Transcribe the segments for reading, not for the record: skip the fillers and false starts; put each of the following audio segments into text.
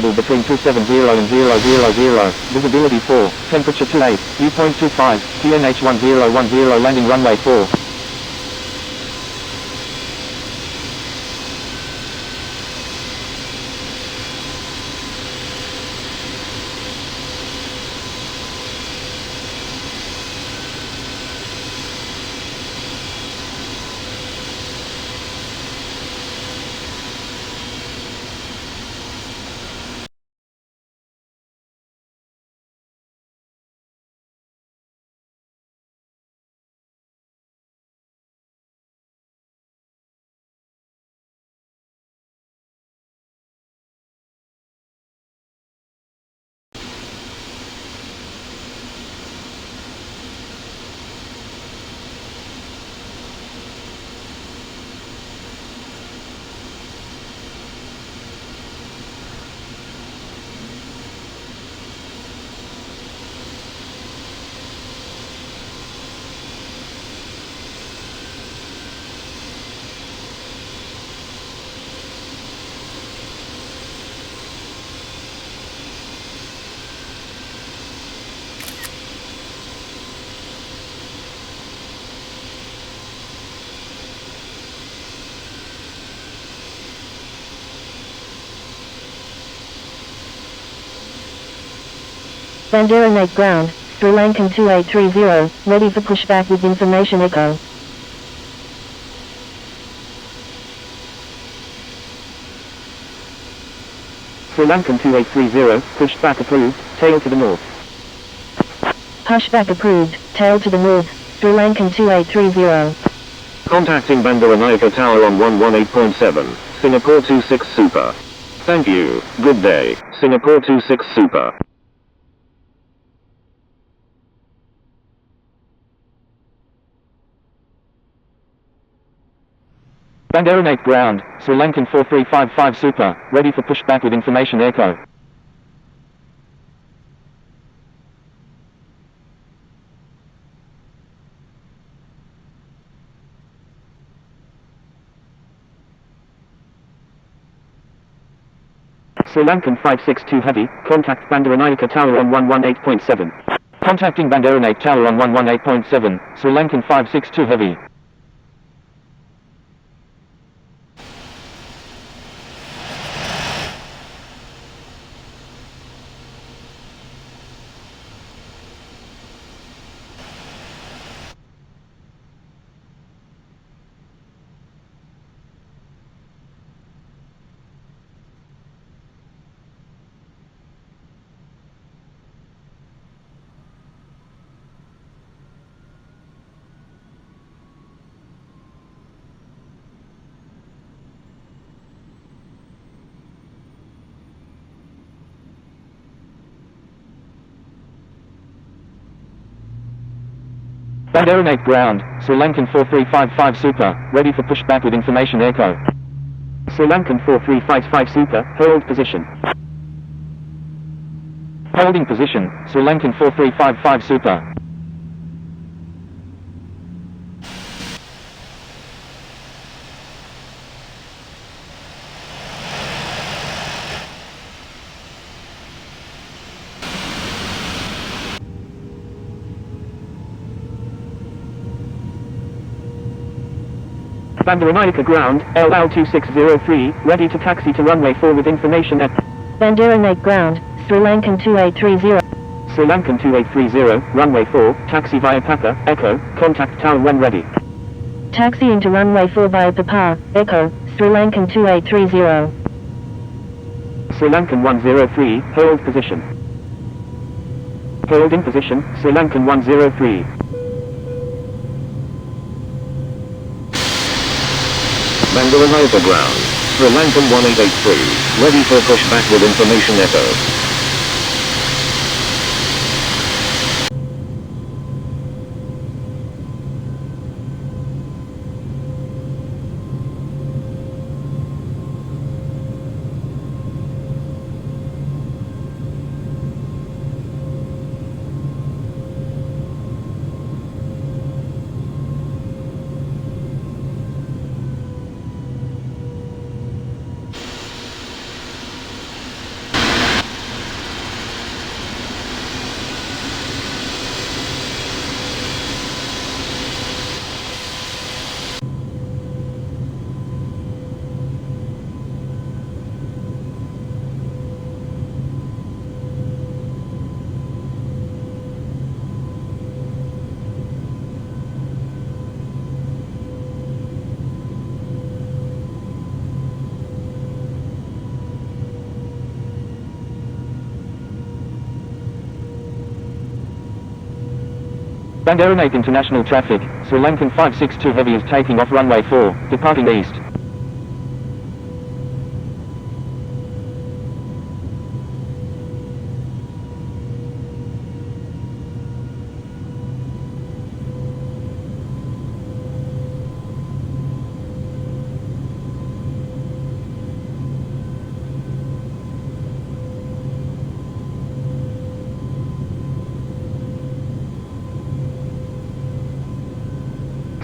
between 270 and 000. Visibility 4. Temperature 28. Viewpoint 25. PNH 1010 landing runway 4. Bandera Nate ground, Sri Lankan 2830, ready for pushback with information echo. Sri Lankan 2830, pushback approved, tail to the north. Pushback approved, tail to the north, Sri Lankan 2830. Contacting Bandaranaike Tower on 118.7, Singapore 26 Super. Thank you, good day, Singapore 26 Super. Bandera Nate ground, Sri Lankan 4355 Super, ready for pushback with information echo. Sri Lankan 562 Heavy, contact Bandaranaike Tower on 118.7. Contacting Bandaranaike Tower on 118.7, Sri Lankan 562 Heavy. Bandera Nate ground, Sri Lankan 4355 Super, ready for pushback with information echo. Sri Lankan 4355 Super, hold position. Holding position, Sri Lankan 4355 Super. Bandaranaike ground, LL2603, ready to taxi to runway 4 with information at Bandera Nate ground, Sri Lankan 2830. Sri Lankan 2830, runway 4, taxi via Papa, Echo, contact tower when ready. Taxiing to runway 4 via Papa, Echo, Sri Lankan 2830. Sri Lankan 103, hold position. Hold in position, Sri Lankan 103. Bandaranaike ground, Sri Lankan 1883, ready for pushback with information echo. Bandera Naik International Traffic, Sri Lankan 562 Heavy is taking off runway 4, departing east.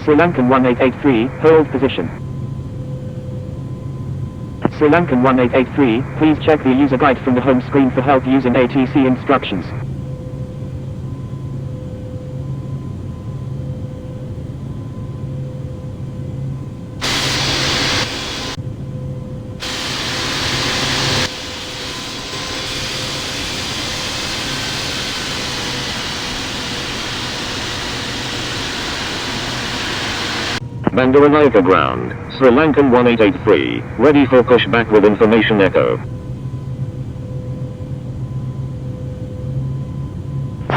Sri Lankan 1883, hold position. Sri Lankan 1883, please check the user guide from the home screen for help using ATC instructions. Bandaranaike ground, Sri Lankan 1883, ready for pushback with information echo.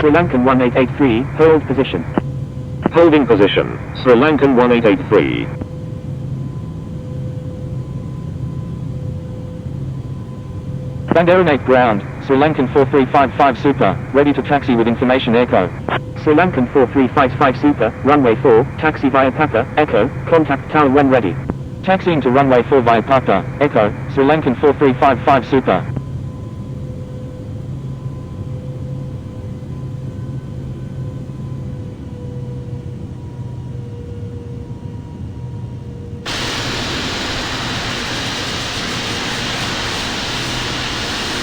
Sri Lankan 1883, hold position. Holding position, Sri Lankan 1883. Bandera Naik ground, Sri Lankan 4355 Super, ready to taxi with information echo. Sri Lankan 4355 Super, runway 4, taxi via Papa, echo, contact tower when ready. Taxiing to runway 4 via Papa, echo, Sri Lankan 4355 Super.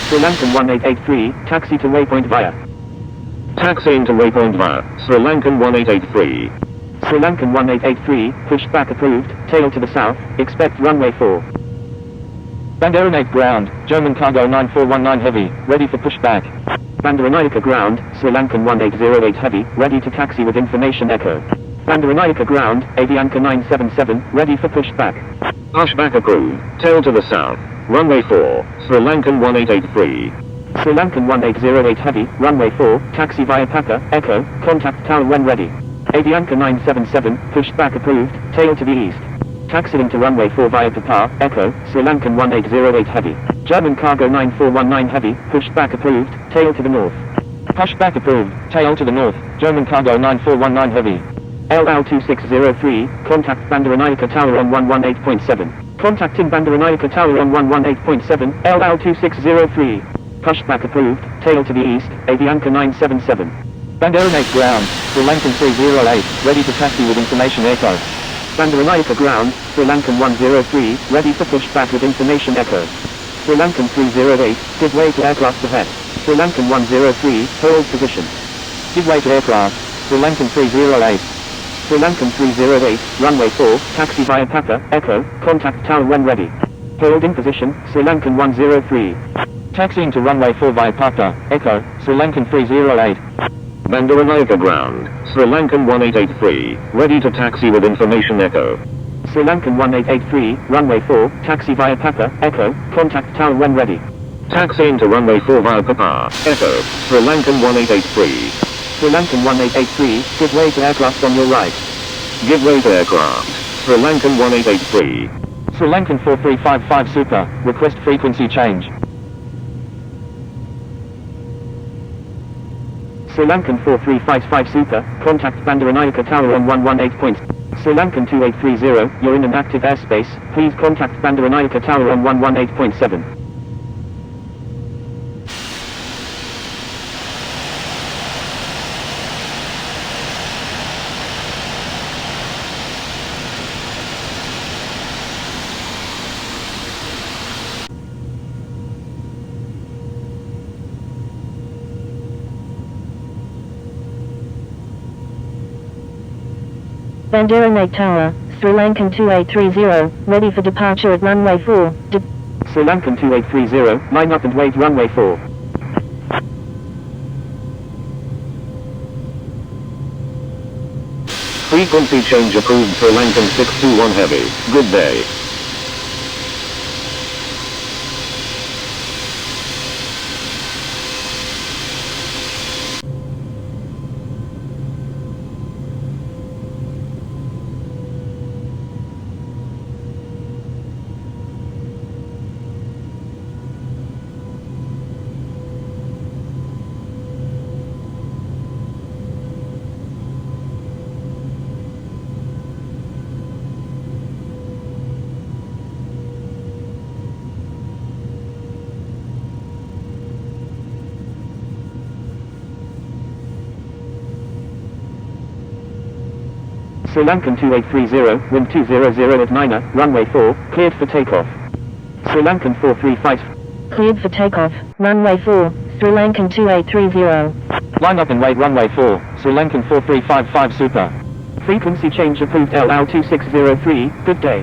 Sri Lankan 1883, taxi to waypoint via. Taxiing to waypoint via, Sri Lankan 1883. Sri Lankan 1883, pushback approved, tail to the south, expect runway 4. Bandera Naik ground, German cargo 9419 Heavy, ready for pushback. Bandaranaike ground, Sri Lankan 1808 Heavy, ready to taxi with information echo. Bandaranaike ground, Avianca 977, ready for pushback. Pushback approved, tail to the south, runway 4, Sri Lankan 1883. Sri Lankan 1808 Heavy, runway 4, taxi via Papa, echo, contact tower when ready. Avianca 977, pushback approved, tail to the east. Taxiing to runway 4 via Papa, echo, Sri Lankan 1808 Heavy. German cargo 9419 Heavy, pushback approved, tail to the north. Pushback approved, tail to the north, German cargo 9419 Heavy. LL 2603, contact Bandaranaike tower on 118.7. Contacting Bandaranaike tower on 118.7, LL 2603. Pushback approved, tail to the east, Avianca 977. Bandera Naik ground, Sri Lankan 308, ready to taxi with information echo. Bandaranaike ground, Sri Lankan 103, ready for pushback with information echo. Sri Lankan 308, give way to aircraft ahead. Sri Lankan 103, hold position. Give way to aircraft, Sri Lankan 308. Sri Lankan 308, runway 4, taxi via Papa, echo, contact tower when ready. Hold in position, Sri Lankan 103. Taxiing to runway 4 via Papa, echo, Sri Lankan 308. Bandaranaike ground, Sri Lankan 1883, ready to taxi with information echo. Sri Lankan 1883, runway 4, taxi via Papa, echo, contact tower when ready. Taxiing to runway 4 via Papa, echo, Sri Lankan 1883. Sri Lankan 1883, give way to aircraft on your right. Give way to aircraft, Sri Lankan 1883. Sri Lankan 4355 Super, request frequency change. Sri Lankan 4355 Super, contact Bandaranaike tower on 118. Sri Lankan 2830, you're in an active airspace, please contact Bandaranaike tower on 118.7. Bandera Naik Tower, Sri Lankan 2830, ready for departure at runway 4. Sri Lankan 2830, line up and wait runway 4. Frequency change approved Sri Lankan 621 Heavy, good day. Sri Lankan 2830, wind 200 at Niner, runway 4, cleared for takeoff. Sri Lankan 435. Cleared for takeoff, runway 4, Sri Lankan 2830. Line up and wait runway 4, Sri Lankan 4355 super. Frequency change approved LL 2603, good day.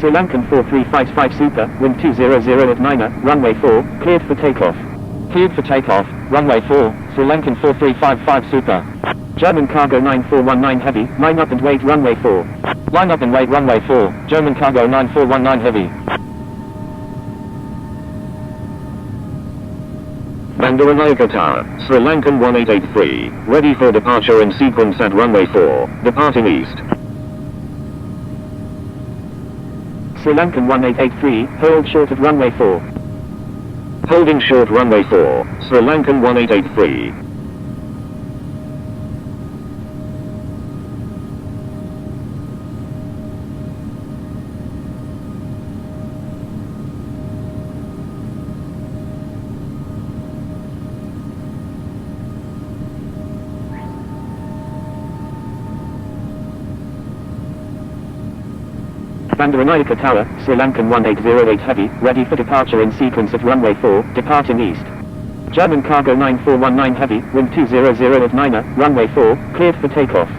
Sri Lankan 4355 super, wind 200 at Niner, runway 4, cleared for takeoff. Cleared for takeoff, runway 4, Sri Lankan 4355 super. German cargo 9419 heavy, line up and wait runway 4. Line up and wait runway 4, German cargo 9419 heavy. Bandaranaike Tower, Sri Lankan 1883, ready for departure in sequence at runway 4, departing east. Sri Lankan 1883, hold short at runway 4. Holding short runway 4, Sri Lankan 1883. Bandaranaike Tower, Sri Lankan 1808 heavy, ready for departure in sequence at runway 4, departing east. German cargo 9419 heavy, wind 200 at Niner, runway 4, cleared for takeoff.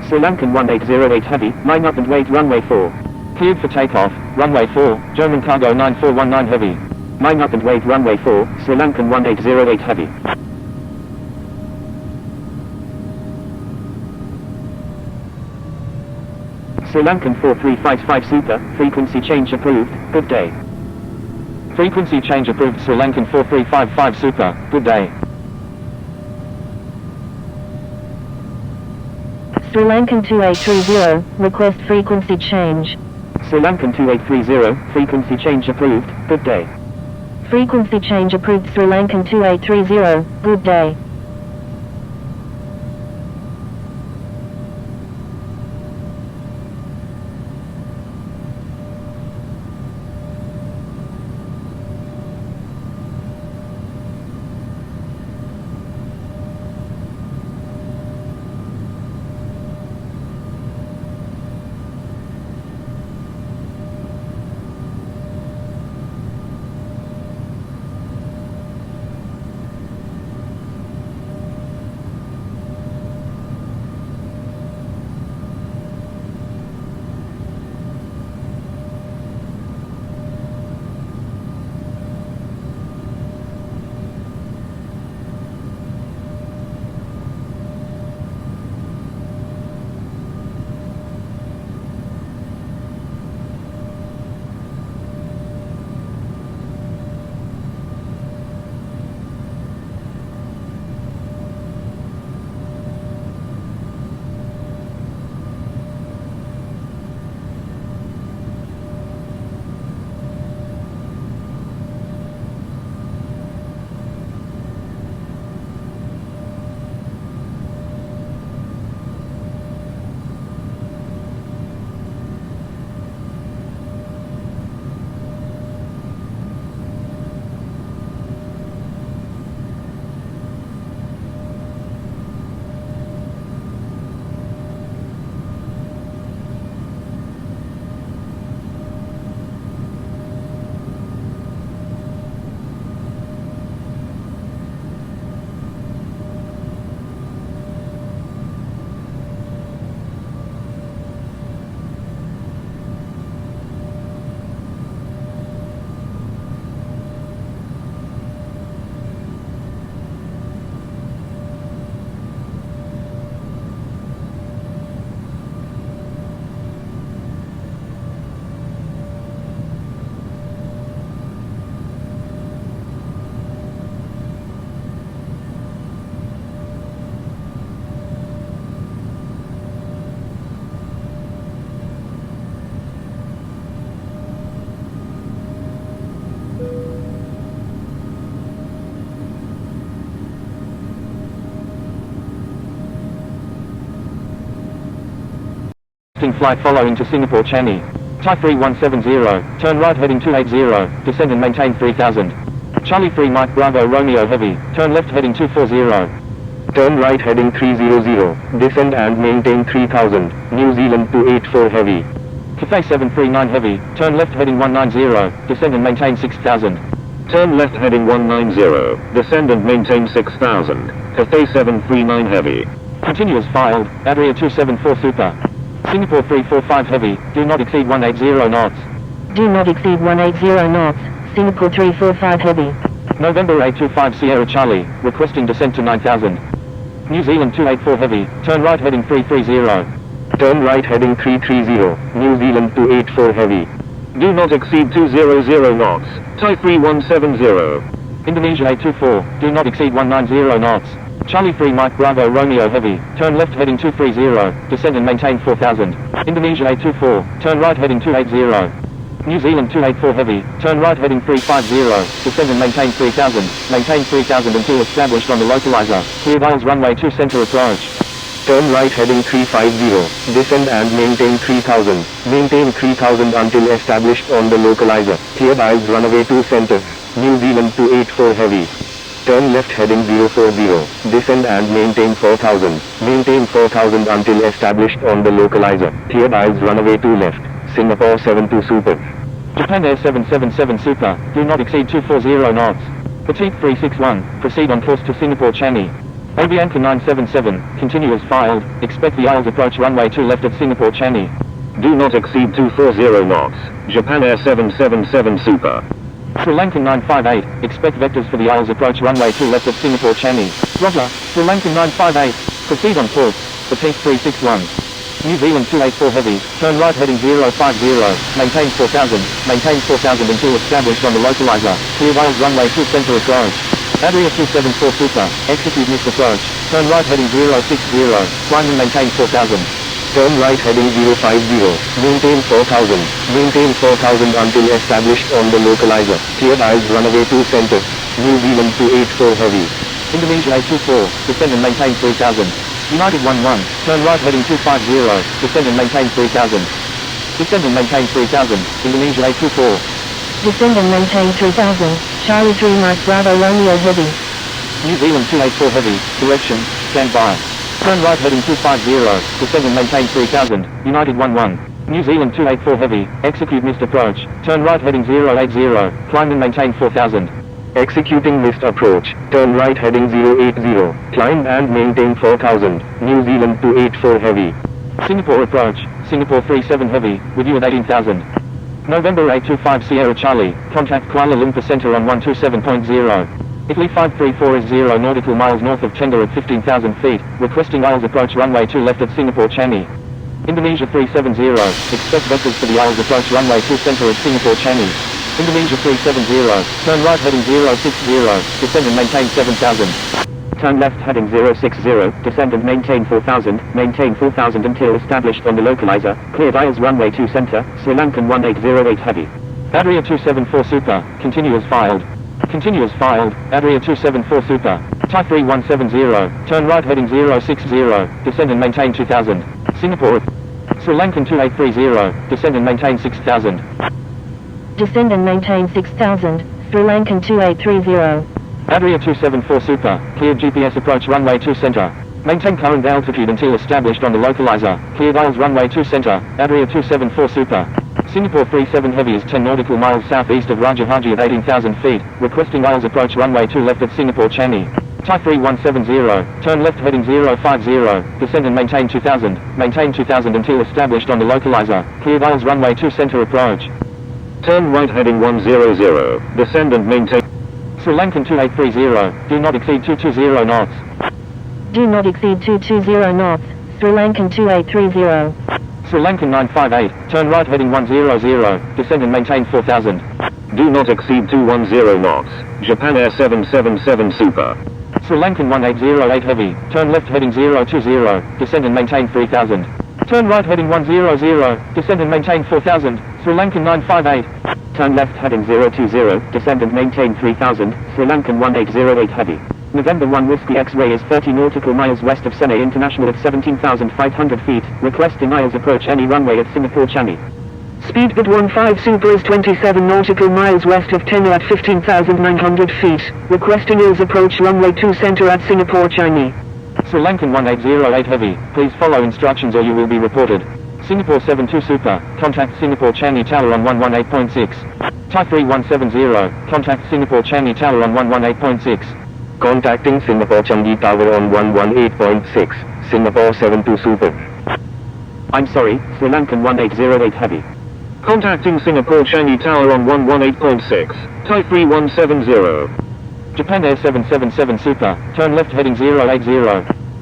Sri Lankan 1808 heavy, line up and wait runway 4. Cleared for takeoff, runway 4, German cargo 9419 heavy. Line up and wait runway 4, Sri Lankan 1808 heavy. Sri Lankan 4355 super, frequency change approved, good day. Frequency change approved Sri Lankan 4355 super, good day. Sri Lankan 2830, request frequency change. Sri Lankan 2830, frequency change approved, good day. Frequency change approved Sri Lankan 2830, good day. Requesting flight follow into Singapore Changi. Thai 3170, turn right heading 280, descend and maintain 3000. Charlie 3 Mike Bravo Romeo Heavy, turn left heading 240. Turn right heading 300, descend and maintain 3000, New Zealand 284 Heavy. Cathay 739 Heavy, turn left heading 190, descend and maintain 6000. Turn left heading 190, descend and maintain 6000, Cathay 739 Heavy. Continue as filed, Adria 274 Super. Singapore 345 Heavy, do not exceed 180 knots. Do not exceed 180 knots. Singapore 345 Heavy. November 825 Sierra Charlie, requesting descent to 9000. New Zealand 284 Heavy, turn right heading 330. Turn right heading 330, New Zealand 284 Heavy. Do not exceed 200 knots. Thai 3170. Indonesia 824, do not exceed 190 knots. Charlie 3 Mike Bravo Romeo Heavy, turn left heading 230, descend and maintain 4000. Indonesia 824, turn right heading 280. New Zealand 284 Heavy, turn right heading 350, descend and maintain 3000, maintain 3000 until established on the localizer, clear Isles runway 2 center approach. Turn right heading 350, descend and maintain 3000, maintain 3000 until established on the localizer, clear Isles runway 2 center, New Zealand 284 Heavy. Turn left heading 040, descend and maintain 4000, maintain 4000 until established on the localizer, clear Isles runway 2 left, Singapore 72 Super. Japan Air 777 Super, do not exceed 240 knots. Petite 361, proceed on course to Singapore Changi. Avianca 977, continue as filed, expect the Isles approach runway 2 left at Singapore Changi. Do not exceed 240 knots. Japan Air 777 Super. Sri Lankan 958, expect vectors for the Isles approach runway 2 left at Singapore Changi. Roger, Sri Lankan 958, proceed on course, Petite 361. New Zealand 284 Heavy, turn right heading 050, maintain 4000 until established on the localizer, clear Isles runway 2 center approach. Adria 274 Super, execute missed approach, turn right heading 060, climb and maintain 4000. Turn right heading 050, maintain 4000 until established on the localizer, clear Isles runway 2 center, New Zealand 284 Heavy. Indonesia 824, descend and maintain 3000. United 11, turn right heading 250, descend and maintain 3000. Descend and maintain 3000, Indonesia 824. Descend and maintain 3000, Charlie 3 Mike Bravo Romeo Heavy. New Zealand 284 Heavy, direction, stand by. Turn right heading 250, descend and maintain 3000, United 11. New Zealand 284 Heavy, execute missed approach, turn right heading 080, climb and maintain 4000. Executing missed approach, turn right heading 080, climb and maintain 4000, New Zealand 284 Heavy. Singapore approach, Singapore 37 Heavy, with you at 18,000. November 825 Sierra Charlie, contact Kuala Lumpur Center on 127.0. Italy 534 is 0 nautical miles north of Tenda at 15,000 feet, requesting Isles approach runway 2 left at Singapore Changi. Indonesia 370, expect vectors for the Isles approach runway 2 center at Singapore Changi. Indonesia 370, turn right heading 060, descend and maintain 7000. Turn left heading 060, descend and maintain 4000 until established on the localizer, cleared Isles runway 2 center, Sri Lankan 1808 Heavy. Adria 274 Super, continue as filed. Continue as filed, Adria 274 Super. Thai 3170, turn right heading 060, descend and maintain 2000. Singapore. Sri Lankan 2830, descend and maintain 6000. Descend and maintain 6000, Sri Lankan 2830. Adria 274 Super, cleared GPS approach runway 2 center. Maintain current altitude until established on the localizer, cleared Isles runway 2 center, Adria 274 Super. Singapore 37 Heavy is 10 nautical miles southeast of Raja Haji at 18,000 feet, requesting Isles approach runway 2 left at Singapore Changi. Thai 3170, turn left heading 050, descend and maintain 2000 until established on the localizer, cleared Isles runway 2 center approach. Turn right heading 100, descend and maintain. Sri Lankan 2830, do not exceed 220 knots. Do not exceed 220 knots, Sri Lankan 2830. Sri Lankan 958, turn right heading 100, descend and maintain 4000. Do not exceed 210 knots, Japan Air 777 Super. Sri Lankan 1808 Heavy, turn left heading 020, descend and maintain 3000. Turn right heading 100, descend and maintain 4000, Sri Lankan 958. Turn left heading 020, descend and maintain 3000, Sri Lankan 1808 Heavy. November 1 Whiskey X-Ray is 30 nautical miles west of Sene International at 17,500 feet. Requesting IELTS approach any runway at Singapore Changi. Speedbird 15 Super is 27 nautical miles west of Tenu at 15,900 feet. Requesting IELTS approach runway 2 center at Singapore Changi. Sri Lankan 1808 Heavy, please follow instructions or you will be reported. Singapore 72 Super, contact Singapore Changi Tower on 118.6. Thai 3170, contact Singapore Changi Tower on 118.6. Contacting Singapore Changi Tower on 118.6, Singapore 72 Super. I'm sorry, Sri Lankan 1808 Heavy. Contacting Singapore Changi Tower on 118.6, Thai 3170. Japan Air 777 Super, turn left heading 080.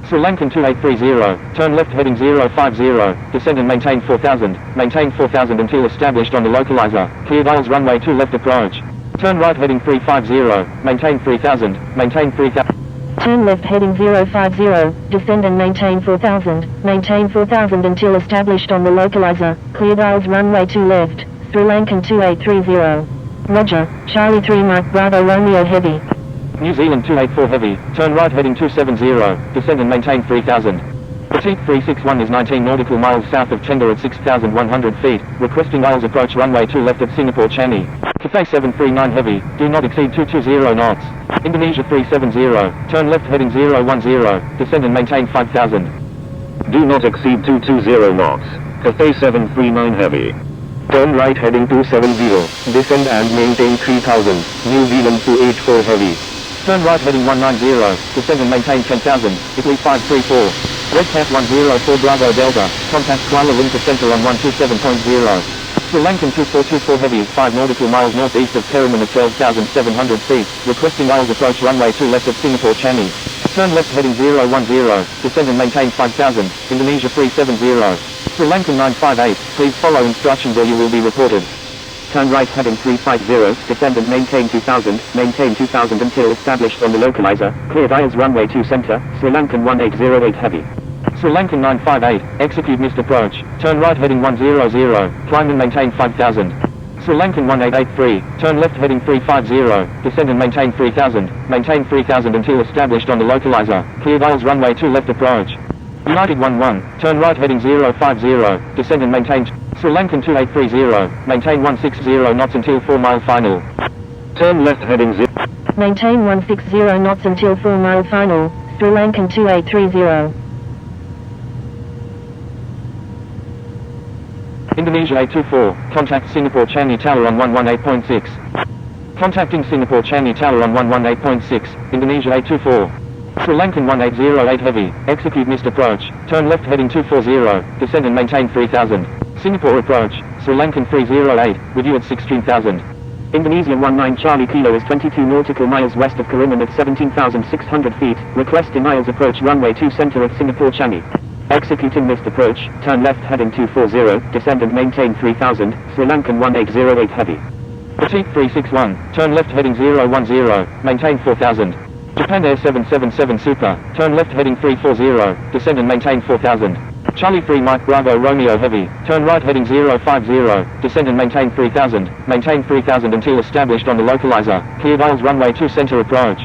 Sri Lankan 2830, turn left heading 050, descend and maintain 4000 until established on the localizer, cleared IELTS runway 2 left approach. Turn right heading 350, maintain 3000 Turn left heading 050, descend and maintain 4000 until established on the localizer, cleared IELTS runway 2 left, Sri Lankan 2830. Roger, Charlie 3 Mike Bravo Romeo Heavy. New Zealand 284 Heavy, turn right heading 270, descend and maintain 3000. Petite 361 is 19 nautical miles south of Tender at 6,100 feet, requesting IELTS approach runway 2 left at Singapore Changi. Cathay 739 Heavy, do not exceed 220 knots. Indonesia 370, turn left heading 010, descend and maintain 5,000. Do not exceed 220 knots. Cathay 739 Heavy. Turn right heading 270, descend and maintain 3000, New Zealand 284 Heavy. Turn right heading 190, descend and maintain 10,000, Italy 534. Redcap 104 Bravo Delta, contact Kuala Lumpur Centre on 127.0. Sri Lankan 2424 Heavy is 5 nautical miles northeast of Keraman at 12,700 feet, requesting IELTS approach runway 2 left at Singapore Changi. Turn left heading 010, descend and maintain 5,000, Indonesia 370. Sri Lankan 958, please follow instructions or you will be reported. Turn right heading 350, descend and maintain 2000 until established on the localizer, cleared IELTS runway 2 center, Sri Lankan 1808 Heavy. Sri Lankan 958, execute missed approach, turn right heading 100, climb and maintain 5000. Sri Lankan 1883, turn left heading 350, descend and maintain 3000 until established on the localizer, cleared IELTS runway 2 left approach. United 11, turn right heading 050, descend and maintain Sri Lankan 2830, maintain 160 knots until 4 mile final. Turn left heading 0. Maintain 160 knots until 4 mile final, Sri Lankan 2830. Indonesia 824, contact Singapore Changi Tower on 118.6. Contacting Singapore Changi Tower on 118.6, Indonesia 824. Sri Lankan 1808 Heavy, execute missed approach, turn left heading 240, descend and maintain 3000. Singapore approach, Sri Lankan 308, with you at 16,000. Indonesia 19 Charlie Kilo is 22 nautical miles west of Karimun at 17,600 feet, requesting IELTS approach runway 2 center at Singapore Changi. Executing missed approach, turn left heading 240, descend and maintain 3000, Sri Lankan 1808 Heavy. Petite 361, turn left heading 010, maintain 4000. Japan Air 777 Super, turn left heading 340, descend and maintain 4000. Charlie 3 Mike Bravo Romeo Heavy, turn right heading 050, descend and maintain 3000 until established on the localizer, cleared IELTS runway 2 center approach.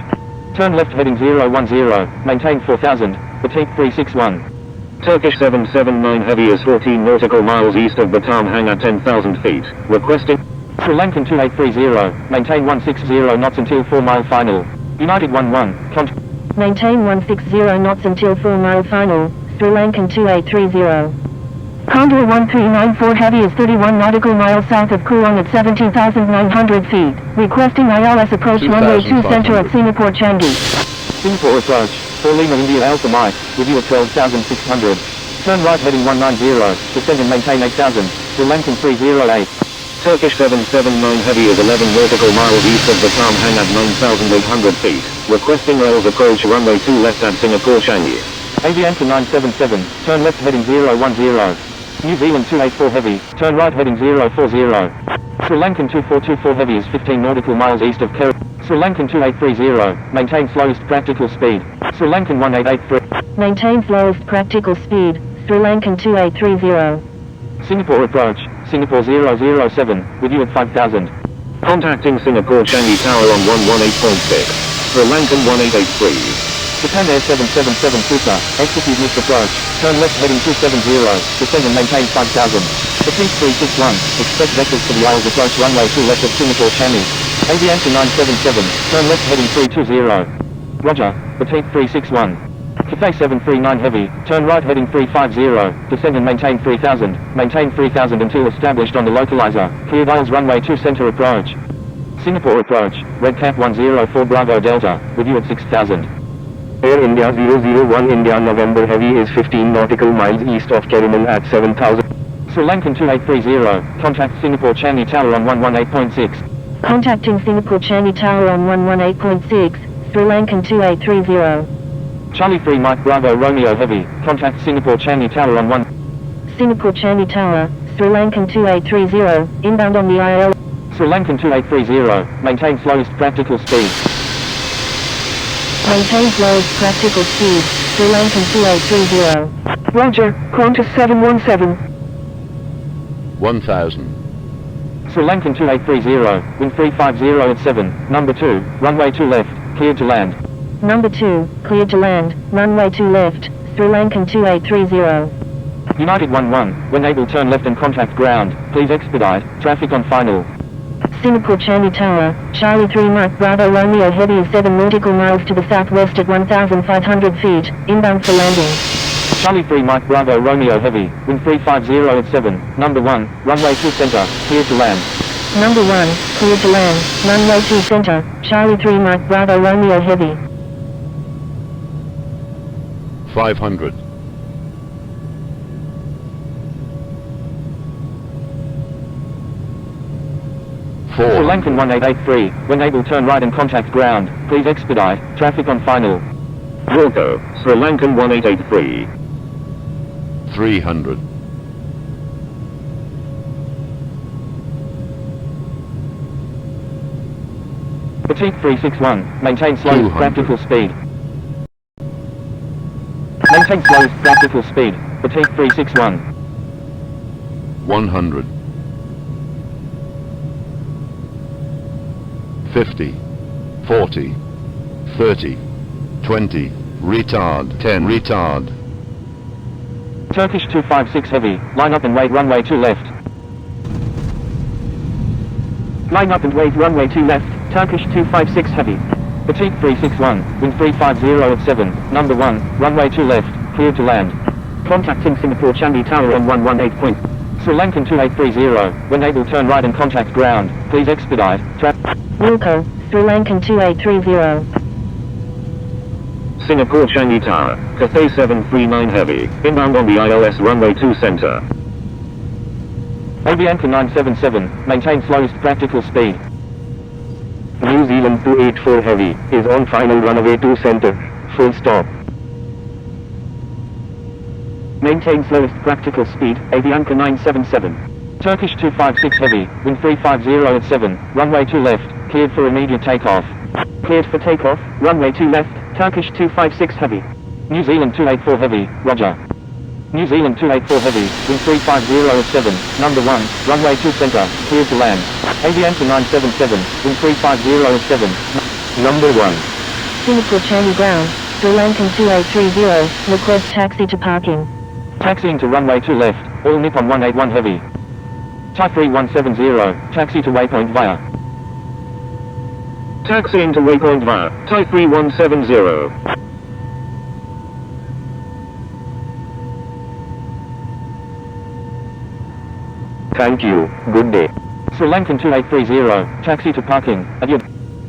Turn left heading 010, maintain 4000, Petite 361. Turkish 779 Heavy is 14 nautical miles east of Batam Hang at 10,000 feet, requesting Sri Lankan 2830, maintain 160 knots until 4 mile final. United 11, Maintain 160 knots until 4 mile final, Sri Lankan 2830. Condor 1394 Heavy is 31 nautical miles south of Kurong at 17,900 feet, requesting ILS approach runway 2 center at Singapore Changi. Singapore approach, 4 Lima India Alpha Mike, with you at 12,600. Turn right heading 190, descend and maintain 8,000, Sri Lankan 308. Turkish 779 Heavy is 11 nautical miles east of Batam Hang at 9,800 feet, requesting ILS approach runway 2 left at Singapore Changi. Avianca 977, turn left heading 010. New Zealand 284 Heavy, turn right heading 040. Sri Lankan 2424 Heavy is 15 nautical miles east of Keramat. Sri Lankan 2830, maintain slowest practical speed. Sri Lankan 1883. Maintain slowest practical speed, Sri Lankan 2830. Singapore approach, Singapore 007, with you at 5000. Contacting Singapore Changi Tower on 118.6. Sri Lankan 1883. Japan Air 777 Fusa, execute missed approach, turn left heading 270, descend and maintain 5000. Repeat 361, expect vectors for the Isles approach runway 2 left of Singapore Changi. Avianca 977, turn left heading 320. Roger, repeat 361. Cathay 739 Heavy, turn right heading 350, descend and maintain 3000, maintain 3000 until established on the localizer, cleared Isles runway 2 center approach. Singapore approach, Red Cap 104 Bravo Delta, with you at 6000. Air India 001 India November Heavy is 15 nautical miles east of Kariman at 7000. Sri Lankan 2830, contact Singapore Changi Tower on 118.6. Contacting Singapore Changi Tower on 118.6, Sri Lankan 2830. Charlie 3 Mike Bravo Romeo Heavy, contact Singapore Changi Tower on 1. Singapore Changi Tower, Sri Lankan 2830, inbound on the IL. Sri Lankan 2830, maintain slowest practical speed. Maintain slowest practical speed, Sri Lankan 2830. Roger, Qantas 717. 1000. Sri Lankan 2830, wind 350 at 7, number 2, runway 2 left, cleared to land. Number 2, cleared to land, runway 2 left, Sri Lankan 2830. United 11, when able turn left and contact ground, please expedite, traffic on final. Singapore Changi Tower, Charlie 3 Mike Bravo Romeo Heavy is 7 nautical miles to the southwest at 1,500 feet, inbound for landing. Charlie 3 Mike Bravo Romeo Heavy, wind 350 at 7, number 1, runway 2 center, cleared to land. Number 1, cleared to land, runway 2 center, Charlie 3 Mike Bravo Romeo Heavy. 500. 4. Sri Lankan 1883, when able turn right and contact ground, please expedite, traffic on final. Wilco, Sri Lankan 1883. 300. 361, maintain slowest 200. practical speed. Maintain slowest practical speed, 361. 100. 50. 40. 30. 20. Retard. 10. Retard. Turkish 256 Heavy, line up and wait runway 2 left. Line up and wait runway 2 left, Turkish 256 Heavy. Fatigue 361, wind 350 at 7, number 1, runway 2 left, cleared to land. Contacting Singapore Changi Tower on 118 point. Sri Lankan 2830, when able turn right and contact ground, please expedite, Wilco, Sri Lankan 2830. Singapore Changi Tower, Cathay 739 Heavy, inbound on the ILS runway 2 center. Avianca 977, maintain slowest practical speed. New Zealand 284 Heavy, is on final runway 2 center, full stop. Maintain slowest practical speed, Avianca 977. Turkish 256 Heavy, wind 350 at 7, runway 2 left, cleared for immediate takeoff. Cleared for takeoff, runway 2 left, Turkish 256 Heavy. New Zealand 284 Heavy, roger. New Zealand 284 Heavy, wind 350 at 7, number 1, runway 2 center, cleared to land. Avianca 977, wind 350 at 7, number 1. Singapore Changi Ground, Sri Lankan 2830, request taxi to parking. Taxiing to runway 2 left, all Nippon 181 Heavy. Type 3170, taxi to waypoint via. Taxi into waypoint via, type 3170. Thank you, good day. Sri Lankan 2830, taxi to parking, adieu.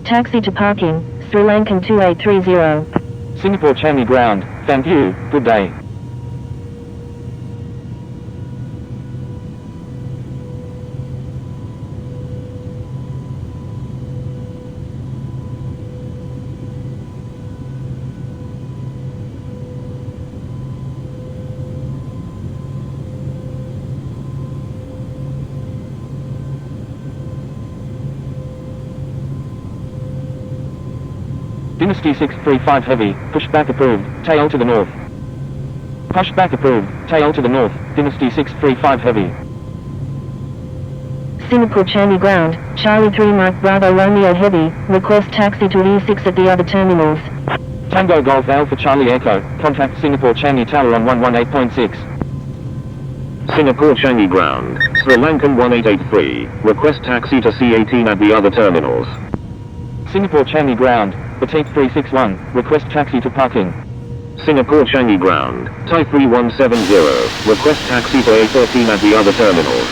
Taxi to parking, Sri Lankan 2830. Singapore Changi Ground, thank you, good day. Dynasty 635 Heavy, pushback approved, tail to the north. Pushback approved, tail to the north, Dynasty 635 Heavy. Singapore Changi Ground, Charlie 3 Mike Bravo Romeo Heavy, request taxi to E6 at the other terminals. Tango Golf Alpha Charlie Echo, contact Singapore Changi Tower on 118.6. Singapore Changi Ground, Sri Lankan 1883, request taxi to C18 at the other terminals. Singapore Changi Ground, Batik 361, request taxi to parking. Singapore Changi Ground, Thai 3170, request taxi to A13 at the other terminals.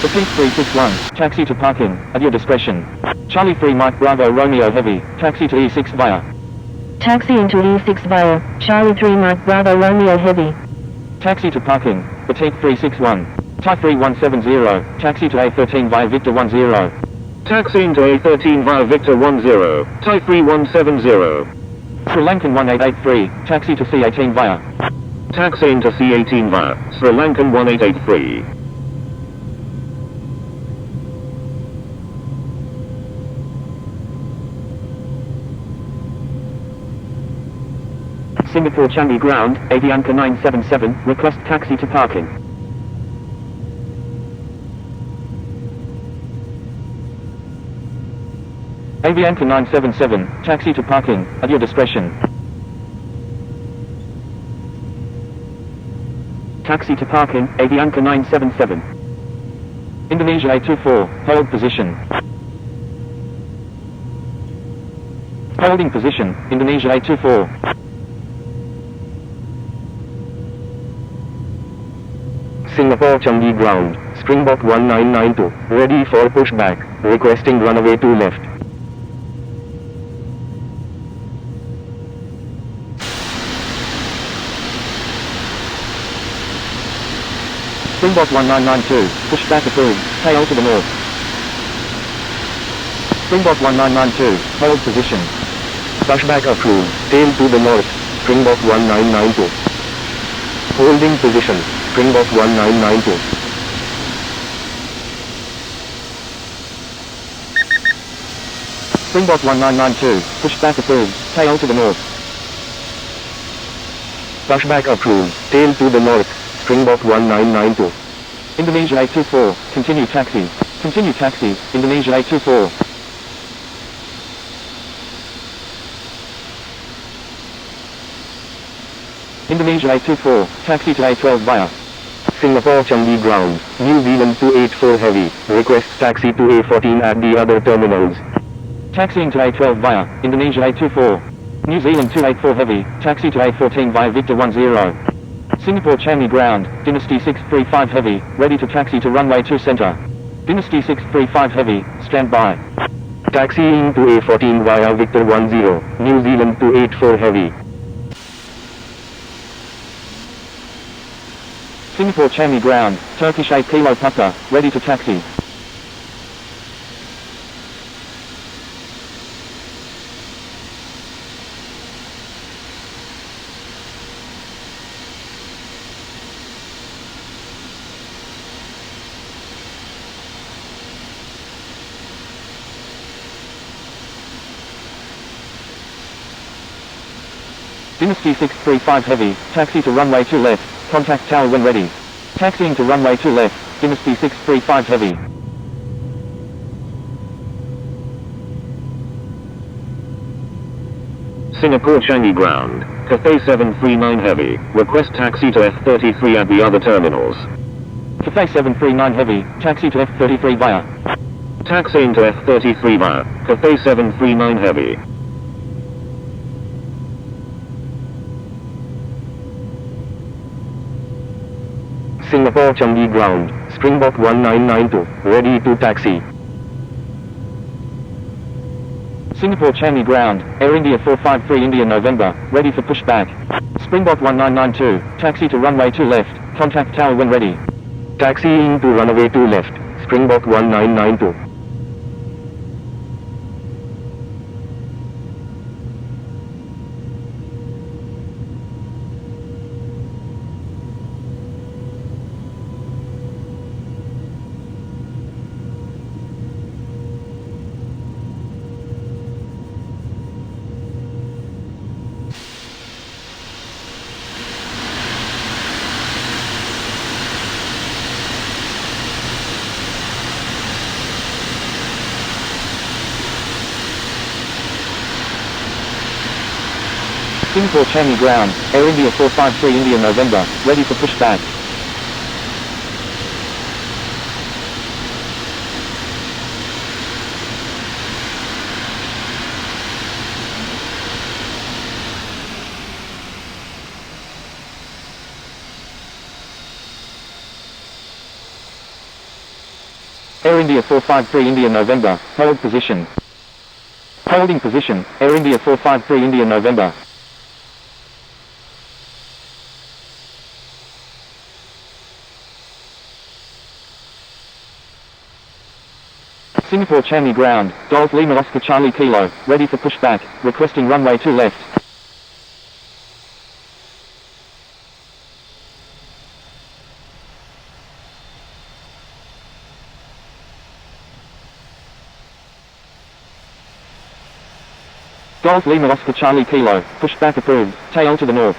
Batik 361, taxi to parking, at your discretion. Charlie 3 Mike Bravo Romeo Heavy, taxi to E6 via. Taxi into E6 via, Charlie 3 Mike Bravo Romeo Heavy. Taxi to parking, Batik 361. Thai 3170, taxi to A13 via Victor 10. Taxi into A13 via Victor 10, Thai 3170. Sri Lankan 1883, taxi to C18 via. Taxi into C18 via, Sri Lankan 1883. Singapore Changi Ground, Avianca 977, request taxi to parking. Avianca 977, taxi to parking, at your discretion. Taxi to parking, Avianca 977. Indonesia A24, hold position. Holding position, Indonesia A24. Singapore Changi Ground, Springbok 1992, ready for pushback, requesting runway 2 left. Springbok 1992, pushback approved, tail to the north. Springbok 1992, hold position. Pushback approved, tail to the north, Springbok 1992. Holding position, Springbok 1992. Springbok 1992, pushback approved, tail to the north. Pushback approved, tail to the north, Springbok 1992. Indonesia A24, continue taxi. Continue taxi, Indonesia A24. Indonesia A24, taxi to A12 via. Singapore Changi Ground, New Zealand 284 Heavy, requests taxi to A14 at the other terminals. Taxiing to A12 via, Indonesia A24. New Zealand 284 Heavy, taxi to A14 via Victor 10. Singapore Changi Ground, Dynasty 635 Heavy, ready to taxi to runway 2 center. Dynasty 635 Heavy, stand by. Taxiing to A14 via Victor 10, New Zealand 284 Heavy. Singapore Changi Ground, Turkish 8 Kilo Papa, ready to taxi. Dynasty 635 Heavy, taxi to runway 2 left, contact tower when ready. Taxiing to runway 2 left, Dynasty 635 Heavy. Singapore Changi Ground, Cathay 739 Heavy, request taxi to F33 at the other terminals. Cathay 739 Heavy, taxi to F33 via. Taxiing to F33 via, Cathay 739 Heavy. Singapore Changi Ground, Springbok 1992, ready to taxi. Singapore Changi Ground, Air India 453 India November, ready for pushback. Springbok 1992, taxi to runway 2 left, contact tower when ready. Taxiing to runway 2 left, Springbok 1992. Singapore Changi ground, Air India 453 India November, ready for pushback. Air India 453 India November, hold position. Holding position, Air India 453 India November. Singapore Changi ground, Golf Lima Oscar Charlie Kilo, ready for pushback, requesting runway 2 left. Golf Lima Oscar Charlie Kilo, pushback approved, tail to the north.